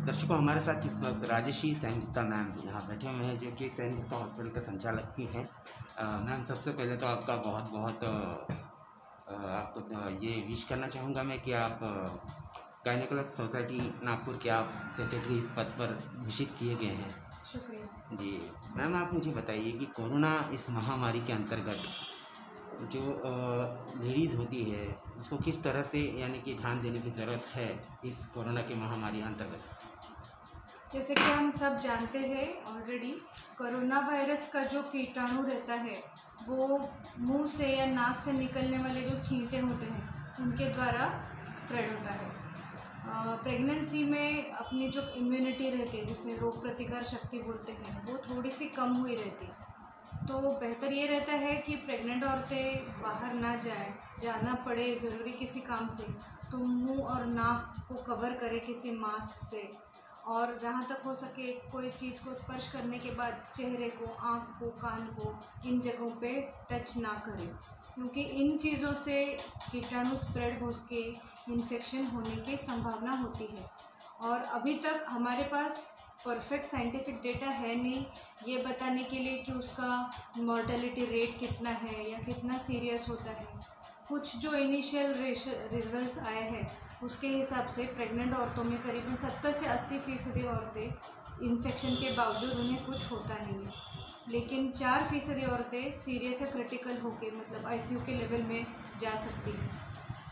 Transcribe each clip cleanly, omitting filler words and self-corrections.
दर्शकों, हमारे साथ इस वक्त राजश्री सेनगुप्ता मैम यहाँ बैठे हुए हैं, जो कि सेनगुप्ता हॉस्पिटल के संचालक भी हैं। मैम, सबसे पहले तो आपका बहुत बहुत आपको ये विश करना चाहूँगा मैं कि आप गायनेकोलॉजी सोसाइटी नागपुर के आप सेक्रेटरी इस पद पर घोषित किए गए हैं। शुक्रिया जी मैम, आप मुझे बताइए कि कोरोना इस महामारी के अंतर्गत जो लेडीज़ होती है उसको किस तरह से यानी कि ध्यान देने की ज़रूरत है इस कोरोना की महामारी अंतर्गत। जैसे कि हम सब जानते हैं ऑलरेडी, कोरोना वायरस का जो कीटाणु रहता है वो मुंह से या नाक से निकलने वाले जो छींटे होते हैं उनके द्वारा स्प्रेड होता है। प्रेगनेंसी में अपनी जो इम्यूनिटी रहती है, जिसे रोग प्रतिकार शक्ति बोलते हैं, वो थोड़ी सी कम हुई रहती है। तो बेहतर ये रहता है कि प्रेग्नेंट औरतें बाहर ना जाना पड़े ज़रूरी किसी काम से, तो मुंह और नाक को कवर करें किसी मास्क से, और जहाँ तक हो सके कोई चीज़ को स्पर्श करने के बाद चेहरे को, आँख को, कान को, इन जगहों पे टच ना करें, क्योंकि इन चीज़ों से कीटाणु स्प्रेड हो के इन्फेक्शन होने की संभावना होती है। और अभी तक हमारे पास परफेक्ट साइंटिफिक डेटा है नहीं ये बताने के लिए कि उसका मॉर्टेलिटी रेट कितना है या कितना सीरियस होता है। कुछ जो इनिशियल रिजल्ट्स आए हैं उसके हिसाब से प्रेग्नेंट औरतों में करीबन 70 से 80% औरतें इन्फेक्शन के बावजूद उन्हें कुछ होता नहीं है, लेकिन 4% औरतें सीरियस या क्रिटिकल होके मतलब आईसीयू के लेवल में जा सकती हैं।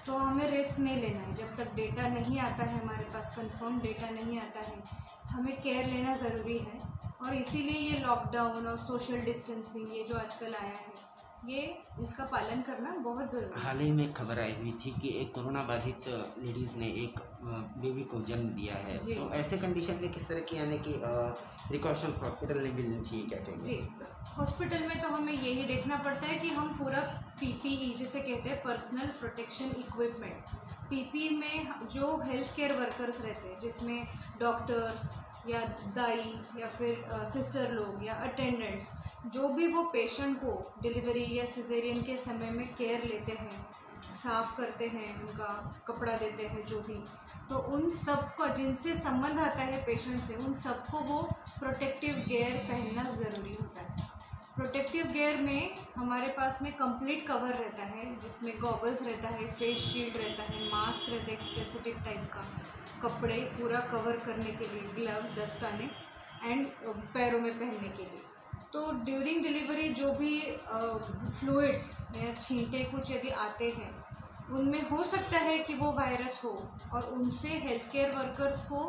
तो हमें रिस्क नहीं लेना है जब तक डेटा नहीं आता है, हमारे पास कंफर्म डेटा नहीं आता है, हमें केयर लेना ज़रूरी है। और इसीलिए ये लॉकडाउन और सोशल डिस्टेंसिंग ये जो आजकल आया है, ये इसका पालन करना बहुत ज़रूरी है। हाल ही में खबर आई हुई थी कि एक कोरोना बाधित लेडीज़ ने एक बेबी को जन्म दिया है, तो ऐसे कंडीशन में किस तरह की यानी कि प्रिकॉशंस हॉस्पिटल ने भी लेनी चाहिए, क्या कहेंगे? जी, हॉस्पिटल में तो हमें यही देखना पड़ता है कि हम पूरा पीपीई जिसे कहते हैं पर्सनल प्रोटेक्शन इक्विपमेंट, पीपीई में जो हेल्थ केयर वर्कर्स रहते हैं, जिसमें डॉक्टर्स या दाई या फिर सिस्टर लोग या अटेंडेंट्स, जो भी वो पेशेंट को डिलीवरी या सिजेरियन के समय में केयर लेते हैं, साफ़ करते हैं, उनका कपड़ा देते हैं जो भी, तो उन सब को जिनसे संबंध आता है पेशेंट से, उन सबको वो प्रोटेक्टिव गियर पहनना ज़रूरी होता है। प्रोटेक्टिव गियर में हमारे पास में कंप्लीट कवर रहता है, जिसमें गॉगल्स रहता है, फेस शील्ड रहता है, मास्क रहता है एक स्पेसिफिक टाइप का, कपड़े पूरा कवर करने के लिए, ग्लव्स, दस्ताने एंड पैरों में पहनने के लिए। तो ड्यूरिंग डिलीवरी जो भी फ्लूइड्स या छींटे कुछ यदि आते हैं, उनमें हो सकता है कि वो वायरस हो और उनसे हेल्थ केयर वर्कर्स को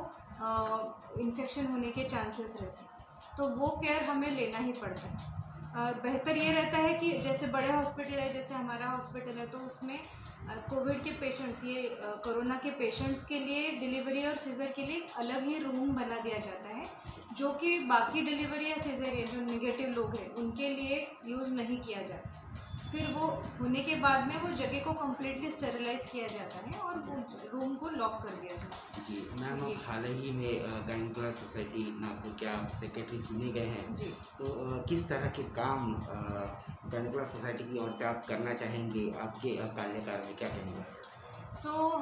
इन्फेक्शन होने के चांसेस रहते हैं, तो वो केयर हमें लेना ही पड़ता है। बेहतर ये रहता है कि जैसे बड़े हॉस्पिटल है, जैसे हमारा हॉस्पिटल है, तो उसमें कोविड के पेशेंट्स, ये कोरोना के पेशेंट्स के लिए डिलीवरी और सीज़र के लिए अलग ही रूम बना दिया जाता है, जो कि बाकी डिलीवरी या सीज़र जो नेगेटिव लोग हैं उनके लिए यूज़ नहीं किया जाता। फिर वो होने के बाद में वो जगह को कम्प्लीटली स्टेरिलाइज किया जाता है और वो रूम को लॉक कर दिया जाता है। जी मैम, आप हाल ही में गायनेकोलॉजी सोसाइटी नागपुर के आप सेक्रेटरी चुने गए हैं जी, तो किस तरह के काम गायनेकोलॉजी सोसाइटी की ओर से आप करना चाहेंगे, आपके कार्यकाल में क्या कहेंगे?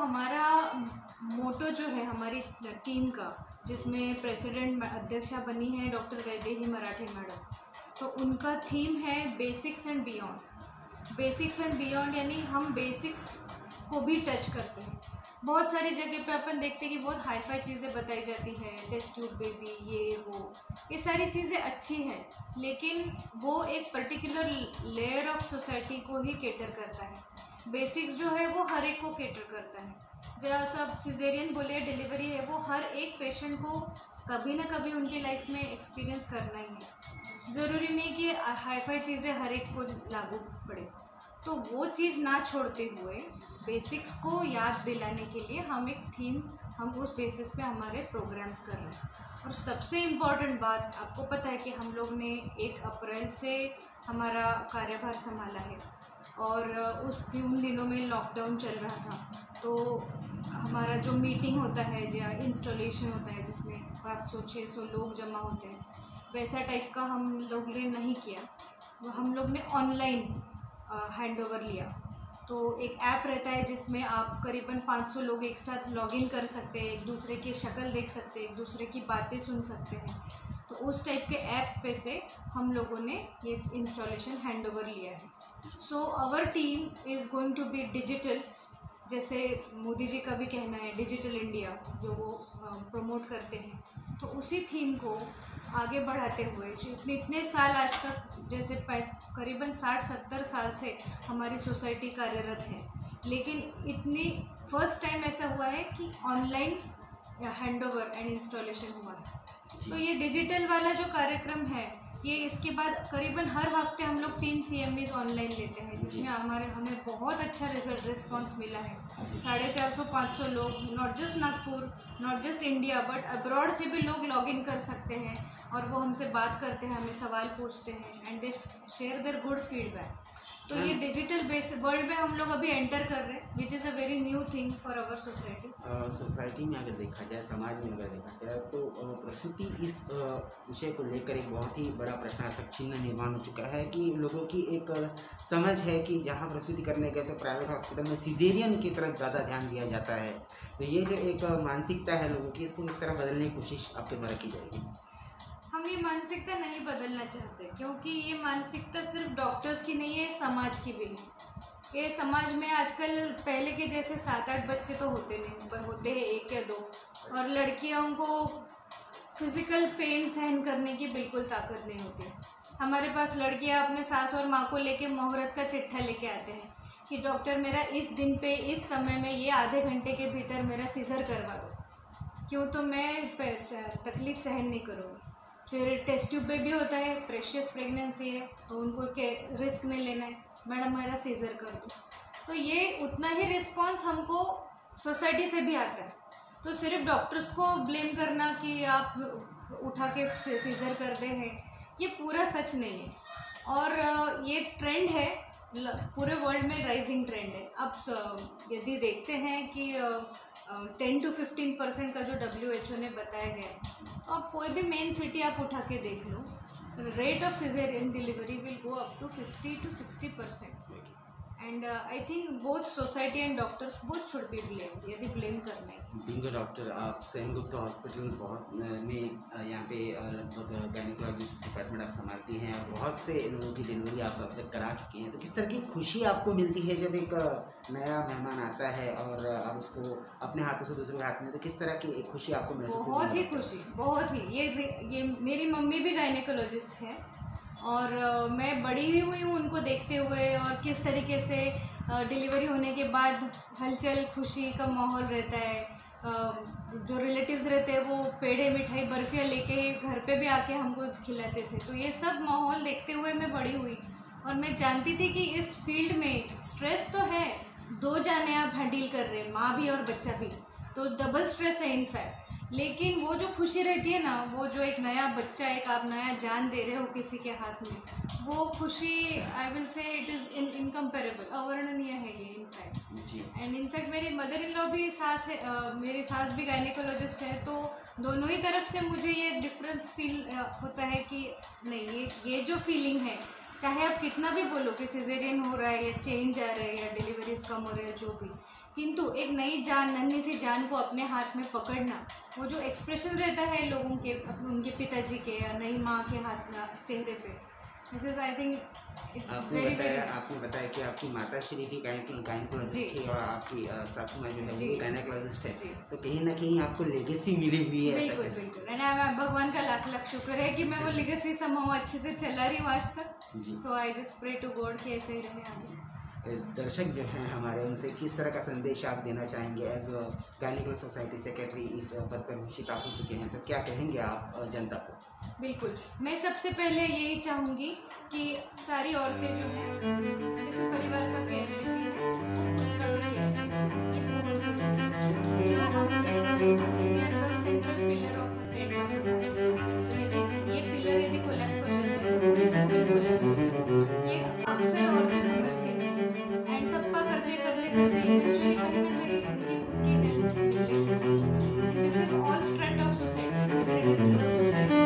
हमारा मोटो जो है हमारी टीम का, जिसमें प्रेसिडेंट अध्यक्षा बनी है डॉक्टर वैदेही मराठे मैडम, तो उनका थीम है basics and beyond. Basics and beyond यानी हम बेसिक्स को भी टच करते हैं। बहुत सारी जगह पे अपन देखते हैं कि बहुत हाई फाई चीज़ें बताई जाती है, टेस्ट ट्यूब बेबी, ये सारी चीज़ें अच्छी हैं, लेकिन वो एक पर्टिकुलर लेयर ऑफ सोसाइटी को ही केटर करता है। बेसिक्स जो है वो हर एक को केटर करता है। जैसा सब सिजेरियन बोले डिलीवरी है, वो हर एक पेशेंट को कभी ना कभी उनकी लाइफ में एक्सपीरियंस करना ही है। ज़रूरी नहीं कि हाई फाई चीज़ें हर एक को लागू पड़े, तो वो चीज़ ना छोड़ते हुए बेसिक्स को याद दिलाने के लिए हम उस बेसिस पे हमारे प्रोग्राम्स कर रहे हैं। और सबसे इम्पॉर्टेंट बात, आपको पता है कि हम लोग ने 1 अप्रैल से हमारा कार्यभार संभाला है और उन दिनों में लॉकडाउन चल रहा था, तो हमारा जो मीटिंग होता है या इंस्टॉलेशन होता है जिसमें 500-600 लोग जमा होते हैं, वैसा टाइप का हम लोग ने नहीं किया, वो हम लोग ने ऑनलाइन हैंड ओवर लिया। तो एक ऐप रहता है जिसमें आप करीबन 500 लोग एक साथ लॉगिन कर सकते हैं, एक दूसरे की शक्ल देख सकते हैं, एक दूसरे की बातें सुन सकते हैं। तो उस टाइप के ऐप पे से हम लोगों ने ये इंस्टॉलेशन हैंड ओवर लिया है। So our team is going to be digital, जैसे मोदी जी का भी कहना है डिजिटल इंडिया जो वो प्रमोट करते हैं। तो उसी थीम को आगे बढ़ाते हुए जो इतने साल आज तक, जैसे करीबन 60-70 साल से हमारी सोसाइटी कार्यरत है, लेकिन इतनी फर्स्ट टाइम ऐसा हुआ है कि online hand over and installation हुआ है। तो ये डिजिटल वाला जो कार्यक्रम है, ये इसके बाद करीबन हर हफ्ते हम लोग 3 CMEs ऑनलाइन लेते हैं, जिसमें हमें बहुत अच्छा रिस्पॉन्स मिला है। 450-500 लोग, not just Nagpur, not just India, but abroad से भी लोग लॉग इन कर सकते हैं और वो हमसे बात करते हैं, हमें सवाल पूछते हैं and they share their good feedback. तो ये डिजिटल बेस वर्ल्ड में हम लोग अभी एंटर कर रहे हैं, which is a very new thing for our society. Society में अगर देखा जाए, समाज में अगर देखा जाए, तो प्रसूति इस विषय को लेकर एक बहुत ही बड़ा प्रश्नार्थक चिन्ह निर्माण हो चुका है कि लोगों की एक समझ है कि जहाँ प्रसूति करने गए तो प्राइवेट हॉस्पिटल में सिजेरियन की तरफ ज़्यादा ध्यान दिया जाता है। तो ये जो एक मानसिकता है लोगों की, इसको इस तरह बदलने की कोशिश आपके द्वारा की जाएगी? हम ये मानसिकता नहीं बदलना चाहते, क्योंकि ये मानसिकता सिर्फ डॉक्टर्स की नहीं है, समाज की भी है। ये समाज में आजकल पहले के जैसे 7-8 बच्चे तो होते नहीं, होते हैं 1 या 2, और लड़कियों को फिज़िकल पेन सहन करने की बिल्कुल ताकत नहीं होती। हमारे पास लड़कियां अपने सास और माँ को लेके मुहूर्त का चिट्ठा लेके आते हैं कि डॉक्टर मेरा इस दिन पे इस समय में ये आधे घंटे के भीतर मेरा सीज़र करवा दो, क्यों तो मैं तकलीफ़ सहन नहीं करूँगी। फिर टेस्ट ट्यूब पे भी होता है, प्रेशियस प्रेगनेंसी है तो उनको रिस्क नहीं लेना है, मैडम मेरा सीज़र कर दो। तो ये उतना ही रिस्पॉन्स हमको सोसाइटी से भी आता है। तो सिर्फ डॉक्टर्स को ब्लेम करना कि आप उठा के सीज़र करते हैं, ये पूरा सच नहीं है। और ये ट्रेंड है, पूरे वर्ल्ड में राइजिंग ट्रेंड है। अब यदि देखते हैं कि 10 to 15% का जो WHO ने बताया गया है, अब कोई भी मेन सिटी आप उठा के देख लो, rate of caesarean delivery will go up to 50 to 60%। And I think both society and doctors both should be blamed, यदि ब्लेम करना है। बीइंग अ डॉक्टर, आप सेनगुप्ता हॉस्पिटल बहुत में यहाँ पे लगभग गायनेकोलॉजिस्ट डिपार्टमेंट आप संभालती हैं और बहुत से लोगों की डिलीवरी आप अब तक करा चुकी हैं। तो किस तरह की खुशी आपको मिलती है जब एक नया मेहमान आता है और आप उसको अपने हाथों से दूसरे हाथ में, तो किस तरह की एक खुशी आपको महसूस? बहुत ही खुशी, बहुत ही। ये मेरी मम्मी भी गायनेकोलॉजिस्ट है और मैं बड़ी हुई हूँ उनको देखते हुए, और किस तरीके से डिलीवरी होने के बाद हलचल खुशी का माहौल रहता है। जो रिलेटिव्स रहते हैं वो पेड़े मिठाई बर्फियाँ लेके घर पे भी आके हमको खिलाते थे। तो ये सब माहौल देखते हुए मैं बड़ी हुई और मैं जानती थी कि इस फील्ड में स्ट्रेस तो है, 2 जाने आप हैंडल कर रहे हैं, माँ भी और बच्चा भी, तो डबल स्ट्रेस है इनफैक्ट। लेकिन वो जो खुशी रहती है ना, वो जो एक नया बच्चा, एक आप नया जान दे रहे हो किसी के हाथ में, वो खुशी I will say it is incomparable, अवर्णनीय है ये इनफैक्ट। एंड इनफैक्ट मेरी मदर इन लॉ भी सास है, मेरी सास भी गायनेकोलॉजिस्ट है, तो दोनों ही तरफ से मुझे ये डिफरेंस फील होता है कि नहीं, ये जो फीलिंग है, चाहे आप कितना भी बोलो कि सिजेरियन हो रहा है या चेंज आ रहा है या डिलीवरीज कम हो रहा है, जो भी, किंतु एक नई जान, नन्ही सी जान को अपने हाथ में पकड़ना, वो जो एक्सप्रेशन रहता है लोगों के, उनके पिताजी के या नई माँ के हाथ में, चेहरे पे, this is I think it's very very. आपने बताया कि आपकी माता श्री भी गायनेकोलॉजिस्ट थी और आपकी सासू माँ जो है वो भी गायनेकोलॉजिस्ट है, तो कहीं ना कहीं आपको लेगेसी मिली हुई है। बिल्कुल बिल्कुल, एंड भगवान का लाख लाख शुक्र है कि मैं वो लेगेसी समूह अच्छे से चला रही हूँ आज तक। So I just pray to God कि ऐसे ही रहे आगे। दर्शक जो हैं हमारे, उनसे किस तरह का संदेश आप देना चाहेंगे? As a gynaecology society secretary इस पद पर घोषित आप हो चुके हैं, तो क्या कहेंगे आप जनता को? बिल्कुल, मैं सबसे पहले यही चाहूँगी कि सारी औरतें जो हैं, जैसे परिवार का केयर लेती हैं, तो खुद का भी केयर लें, ये बहुत ज़रूरी है। सेंट्रल पिलर ऑफ ये पिलर यदि कोलैप्स हो जाए तो पूरी सिस्टम कोलैप्स हो जाए। ये अक्सर औरतें समझती हैं एंड सबका करते करते करते इवेंचुअली कहीं ना कहीं उनकी health, this is all strength of society, अगर इट इज लो सोसाइटी,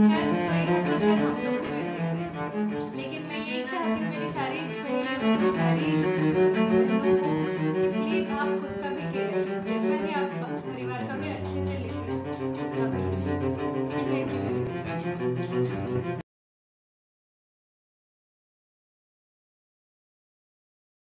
शायद कई हद तक शायद हम लोग भी वैसे ही करें, लेकिन मैं सारी सहेलियों को, सारी